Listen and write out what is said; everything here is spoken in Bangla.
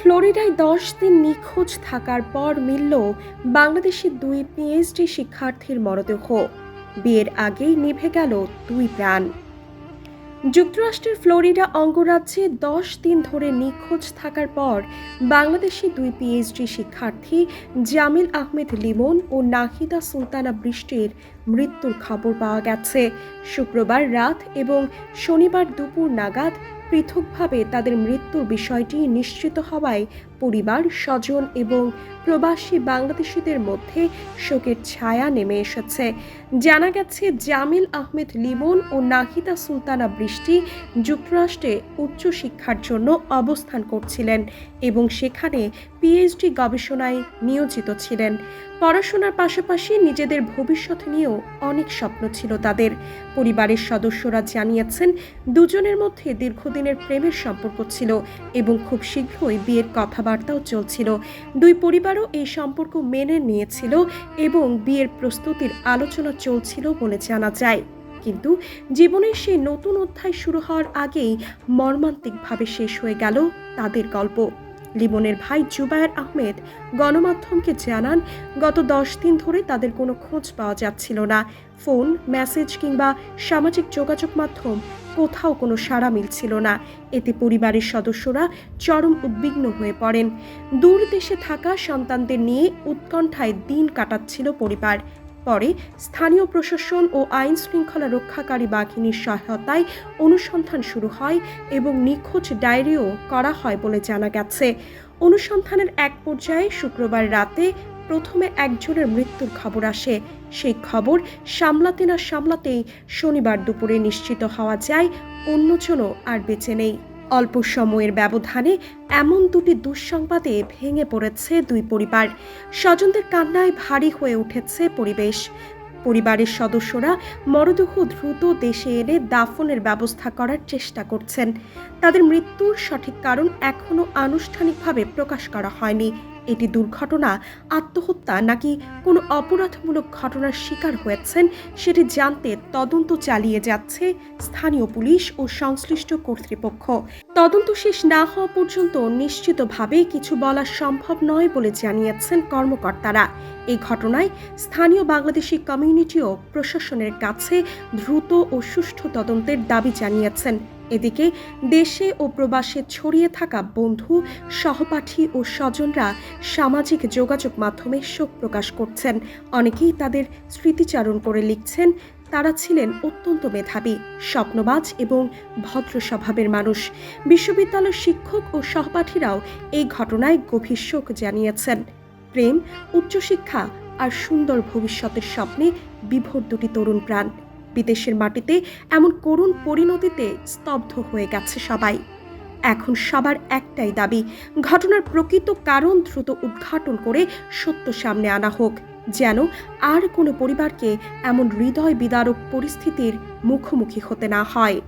ফ্লোরিডায় ১০ দিন নিখোঁজ থাকার পর মিলল বাংলাদেশি দুই পিএইচডি শিক্ষার্থীর মরদেহ। বিয়ের আগেই নিভে গেল দুই প্রাণ। যুক্তরাষ্ট্রের ফ্লোরিডা অঙ্গরাজ্যে ১০ দিন ধরে নিখোঁজ থাকার পর বাংলাদেশি দুই পিএইচডি শিক্ষার্থী জামিল আহমেদ লিমন ও নাহিদা সুলতানা বৃষ্টির মৃত্যুর খবর পাওয়া গেছে। শুক্রবার রাত এবং শনিবার দুপুর নাগাদ পৃথকভাবে তাদের মৃত্যুর বিষয়টি নিশ্চিত হওয়ায় পরিবার, স্বজন এবং প্রবাসী বাংলাদেশিদের মধ্যে শোকের ছায়া নেমে এসেছে। জানা গেছে, জামিল আহমেদ লিমন ও নাহিদা সুলতানা বৃষ্টি যুক্তরাষ্ট্রে উচ্চশিক্ষার জন্য অবস্থান করছিলেন এবং সেখানে পিএইচডি গবেষণায় নিয়োজিত ছিলেন। পড়াশোনার পাশাপাশি নিজেদের ভবিষ্যৎ নিয়েও অনেক স্বপ্ন ছিল তাদের। পরিবারের সদস্যরা জানিয়েছেন, দুজনের মধ্যে দীর্ঘদিনের প্রেমের সম্পর্ক ছিল এবং খুব শীঘ্রই বিয়ের কথাবার্তাও চলছিল। দুই পরিবারও এই সম্পর্ক মেনে নিয়েছিল এবং বিয়ের প্রস্তুতির আলোচনা চলছিল বলে জানা যায়। কিন্তু জীবনের সেই নতুন অধ্যায় শুরু হওয়ার আগেই মর্মান্তিকভাবে শেষ হয়ে গেল তাদের গল্প। লিমনের ভাই জুবায়ের আহমেদ গণমাধ্যমকে জানান, গত ১০ দিন ধরে তাদের কোনো খোঁজ পাওয়া যাচ্ছিল না। ফোন, মেসেজ কিংবা সামাজিক যোগাযোগ মাধ্যম কোথাও কোনো সাড়া মিলছিল না। এতে পরিবারের সদস্যরা চরম উদ্বিগ্ন হয়ে পড়েন। দূর দেশে থাকা সন্তানদের নিয়ে উৎকণ্ঠায় দিন কাটাচ্ছিল পরিবার। পরে স্থানীয় প্রশাসন ও আইন শৃঙ্খলা রক্ষাকারী বাহিনীর সহায়তায় অনুসন্ধান শুরু হয় এবং নিখোঁজ ডায়েরিও করা হয় বলে জানা গেছে। অনুসন্ধানের এক পর্যায়ে শুক্রবার রাতে প্রথমে একজনের মৃত্যুর খবর আসে। সেই খবর সামলাতে না সামলাতেই শনিবার দুপুরে নিশ্চিত হওয়া যায় অন্যজনও আর বেঁচে নেই। অল্প সময়ের ব্যবধানে এমন দুটি দুঃসংবাদে ভেঙে পড়েছে দুই পরিবার। স্বজনদের কান্নায় ভারী হয়ে উঠেছে পরিবেশ। পরিবারের সদস্যরা মরদেহ দ্রুত দেশে এনে দাফনের ব্যবস্থা করার চেষ্টা করছেন। তাদের মৃত্যুর সঠিক কারণ এখনও আনুষ্ঠানিকভাবে প্রকাশ করা হয়নি। এটি দুর্ঘটনা, আত্মহত্যা নাকি কোনো অপরাধমূলক ঘটনার শিকার হয়েছেন সেটি জানতে তদন্ত চালিয়ে যাচ্ছে স্থানীয় পুলিশ ও সংশ্লিষ্ট কর্তৃপক্ষ। তদন্ত শেষ না হওয়া পর্যন্ত নিশ্চিতভাবে কিছু বলা সম্ভব নয় বলে জানিয়েছেন কর্মকর্তারা। এই ঘটনায় স্থানীয় বাংলাদেশি কমিউনিটিও প্রশাসনের কাছে দ্রুত ও সুষ্ঠু তদন্তের দাবি জানিয়েছেন। এদিকে দেশে ও প্রবাসে ছড়িয়ে থাকা বন্ধু, সহপাঠী ও স্বজনরা সামাজিক যোগাযোগ মাধ্যমে শোক প্রকাশ করছেন। অনেকেই তাদের স্মৃতিচারণ করে লিখছেন, তারা ছিলেন অত্যন্ত মেধাবী, স্বপ্নবাজ এবং ভদ্র স্বভাবের মানুষ। বিশ্ববিদ্যালয়ের শিক্ষক ও সহপাঠীরাও এই ঘটনায় গভীর শোক জানিয়েছেন। প্রেম, উচ্চশিক্ষা আর সুন্দর ভবিষ্যতের স্বপ্নে বিভোর দুটি তরুণ প্রাণ। বিদেশের মাটিতে এমন করুণ পরিণতিতে স্তব্ধ হয়ে গেছে সবাই। এখন সবার একটাই দাবি, ঘটনার প্রকৃত কারণ দ্রুত উদ্ঘাটন করে সত্য সামনে আনা হোক, যেন আর কোনো পরিবারকে এমন হৃদয় বিদারক পরিস্থিতির মুখোমুখি হতে না হয়।